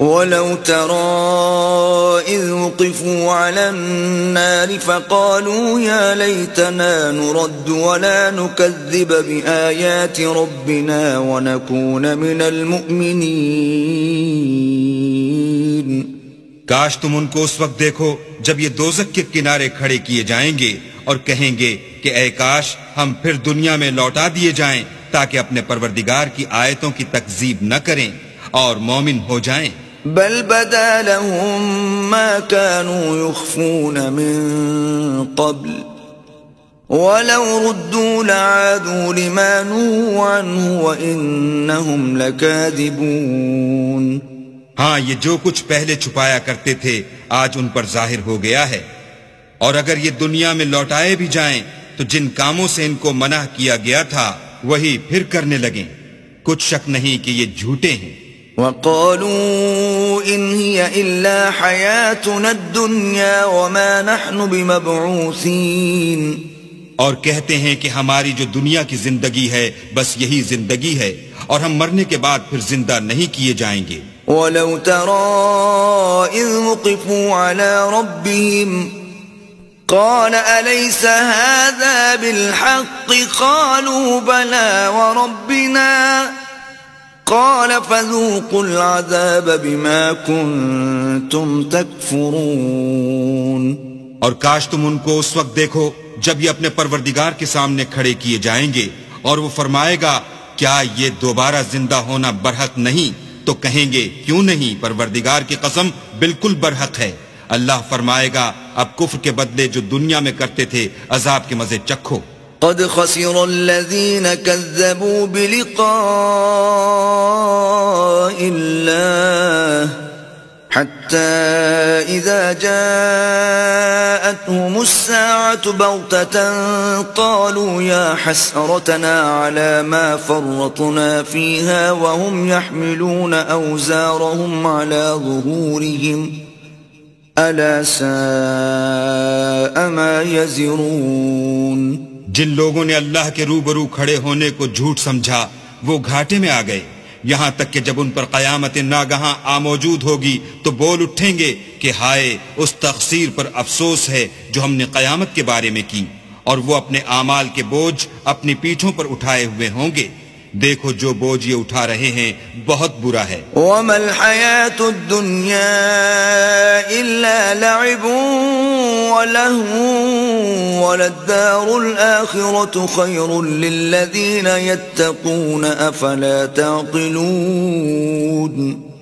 وَلَوْ تَرَى إِذْ وُقِفُوا عَلَى النَّارِ فَقَالُوا يَا لَيْتَنَا نُرَدُّ وَلَا نُكَذِّبَ بِآيَاتِ رَبِّنَا وَنَكُونَ مِنَ الْمُؤْمِنِينَ۔ کاش تم ان کو اس وقت دیکھو جب یہ دوزخ کے کنارے کھڑے کیے جائیں گے اور کہیں گے کہ اے کاش ہم پھر دنیا میں لوٹا دیے جائیں تاکہ اپنے پروردگار کی آیتوں کی تکذیب نہ کریں اور مومن ہو جائیں۔ بل بدا لهم ما كانوا يخفون من قبل ولو ردوا لعادوا لما نهوا عنه وإنهم لكاذبون۔ ہاں، یہ جو کچھ پہلے چھپایا کرتے تھے آج ان پر ظاہر ہو گیا ہے، اور اگر یہ دنیا میں لوٹائے بھی جائیں تو جن کاموں سے ان کو منع کیا گیا تھا وہی پھر کرنے لگیں۔ کچھ شک نہیں کہ یہ جھوٹے ہیں۔ وَقَالُوا إِنْ هِيَ إِلَّا حَيَاتُنَا الدُّنْيَا وَمَا نَحْنُ بِمَبْعُوثِينَ، اور کہتے ہیں کہ ہماری جو دنیا کی زندگی ہے بس یہی زندگی ہے اور ہم مرنے کے بعد پھر زندہ نہیں کیے جائیں گے۔ وَلَوْ تَرَى إِذْ وُقِفُوا عَلَى رَبِّهِمْ قَالَ أَلَيْسَ هَذَا بِالْحَقِّ قَالُوا بَلَى وَرَبِّنَا قَالَ فَذُوقُوا الْعَذَابَ بِمَا كُنْتُمْ تَكْفُرُونَ۔ اور کاش تم ان کو اس وقت دیکھو جب یہ اپنے پروردگار کے سامنے کھڑے کیے جائیں گے اور وہ فرمائے گا کیا یہ دوبارہ زندہ ہونا برحق نہیں؟ تو کہیں گے کیوں نہیں، پروردگار کی قسم بالکل برحق ہے۔ اللہ فرمائے گا اب کفر کے بدلے جو دنیا میں کرتے تھے عذاب کے مزے چکھو۔ قد خسر الذين كذبوا بلقاء الله حتى إذا جاءتهم الساعة بغتة قالوا يا حسرتنا على ما فرطنا فيها وهم يحملون أوزارهم على ظهورهم ألا ساء ما يزرون۔ جن لوگوں نے اللہ کے روبرو کھڑے ہونے کو جھوٹ سمجھا وہ گھاٹے میں آ گئے، یہاں تک کہ جب ان پر قیامت ناگہاں موجود ہوگی تو بول اٹھیں گے کہ ہائے اس تقصیر پر افسوس ہے جو ہم نے قیامت کے بارے میں کی، اور وہ اپنے اعمال کے بوجھ اپنی پیٹھوں پر اٹھائے ہوئے ہوں گے۔ دیکھو جو بوجھ یہ اٹھا رہے ہیں بہت برا ہے۔ وَمَا الْحَيَاةُ الدُّنْيَا إِلَّا لَعِبٌ وَلَهْوٌ وَلَلدَّارُ الْآخِرَةُ خَيْرٌ لِّلَّذِينَ يَتَّقُونَ أَفَلَا تَعْقِلُونَ۔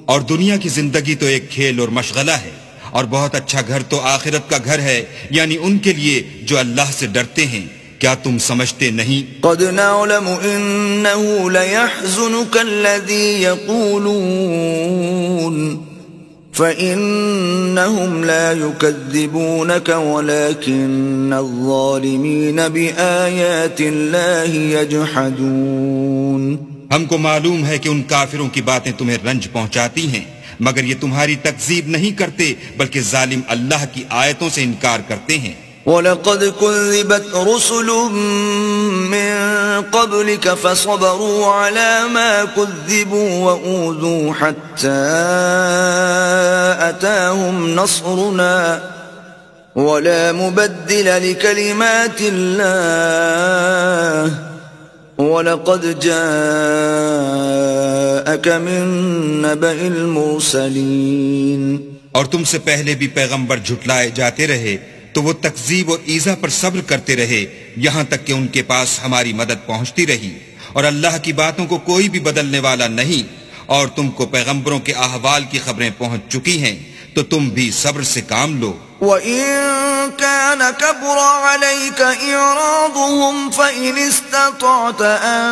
اور دنیا کی زندگی تو ایک کھیل اور مشغلہ ہے، اور بہت اچھا گھر تو آخرت کا گھر ہے، یعنی ان کے لیے جو اللہ سے ڈرتے ہیں۔ کیا تم سمجھتے نہیں؟ قد نعلم انه ليحزنك الذي يقولون فانهم لا يكذبونك ولكن الظالمين بآيات الله يجحدون۔ ہم کو معلوم ہے کہ ان کافروں کی باتیں تمہیں رنج پہنچاتی ہیں، مگر یہ تمہاری تکذیب نہیں کرتے بلکہ ظالم اللہ کی آیتوں سے انکار کرتے ہیں۔ وَلَقَدْ كُذِّبَتْ رُسُلٌ مِّن قَبْلِكَ فَصَبَرُوا عَلَى مَا كُذِّبُوا وَأُوذُوا حَتَّى أَتَاهُمْ نَصْرُنَا وَلَا مُبَدِّلَ لِكَلِمَاتِ اللَّهِ وَلَقَدْ جَاءَكَ مِن نَّبَإِ الْمُرْسَلِينَ۔ اور تم سے پہلے بھی پیغمبر جھٹلائے جاتے رہے تو وہ تکذیب اور ایذا پر صبر کرتے رہے، یہاں تک کہ ان کے پاس ہماری مدد پہنچتی رہی، اور اللہ کی باتوں کو کوئی بھی بدلنے والا نہیں، اور تم کو پیغمبروں کے احوال کی خبریں پہنچ چکی ہیں تو تم بھی صبر سے کام لو۔ وَإِن كَانَ كَبُرَ عَلَيْكَ إِعْرَاضُهُمْ فَإِنِ اسْتَطَعْتَ أَن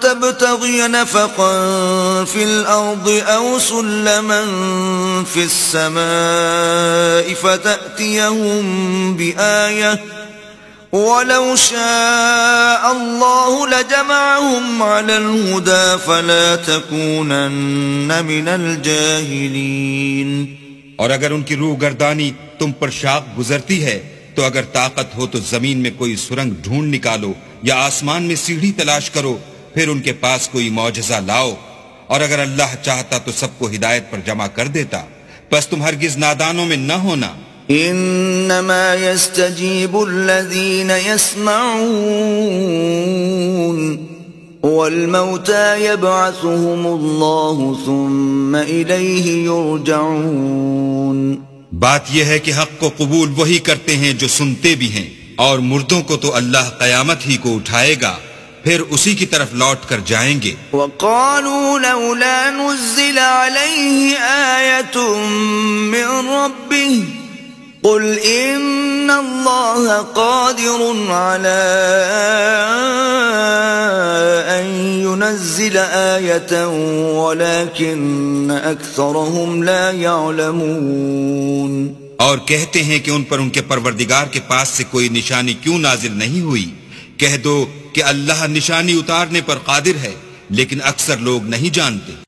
تَبْتَغِيَ نَفَقًا فِي الْأَرْضِ أَوْ سُلَّمًا فِي السَّمَاءِ فَتَأْتِيَهُم بِآيَةٍ وَلَوْ شَاءَ اللَّهُ لَجَمَعَهُمْ عَلَى الْهُدَى فَلَا تَكُونَنَّ مِنَ الْجَاهِلِينَ۔ اور اگر ان کی روح گردانی تم پر شاق گزرتی ہے تو اگر طاقت ہو تو زمین میں کوئی سرنگ ڈھونڈ نکالو یا آسمان میں سیڑھی تلاش کرو، پھر ان کے پاس کوئی معجزہ لاؤ، اور اگر اللہ چاہتا تو سب کو ہدایت پر جمع کر دیتا، بس تم ہرگز نادانوں میں نہ ہونا۔ انما يستجيب الذين يسمعون والموتى يبعثهم الله ثم إليه يرجعون۔ بات یہ ہے کہ حق کو قبول وہی کرتے ہیں جو سنتے بھی ہیں، اور مردوں کو تو اللہ قیامت ہی کو اٹھائے گا، پھر اسی کی طرف لوٹ کر جائیں گے۔ وقالوا لولا نزل عليه آية من ربه قل إن الله قادر على أن ينزل آية ولكن أكثرهم لا يعلمون۔ اور کہتے ہیں کہ ان پر ان کے پروردگار کے پاس سے کوئی نشانی کیوں نازل نہیں ہوئی؟ کہہ دو کہ اللہ نشانی اتارنے پر قادر ہے، لیکن اکثر لوگ نہیں جانتے۔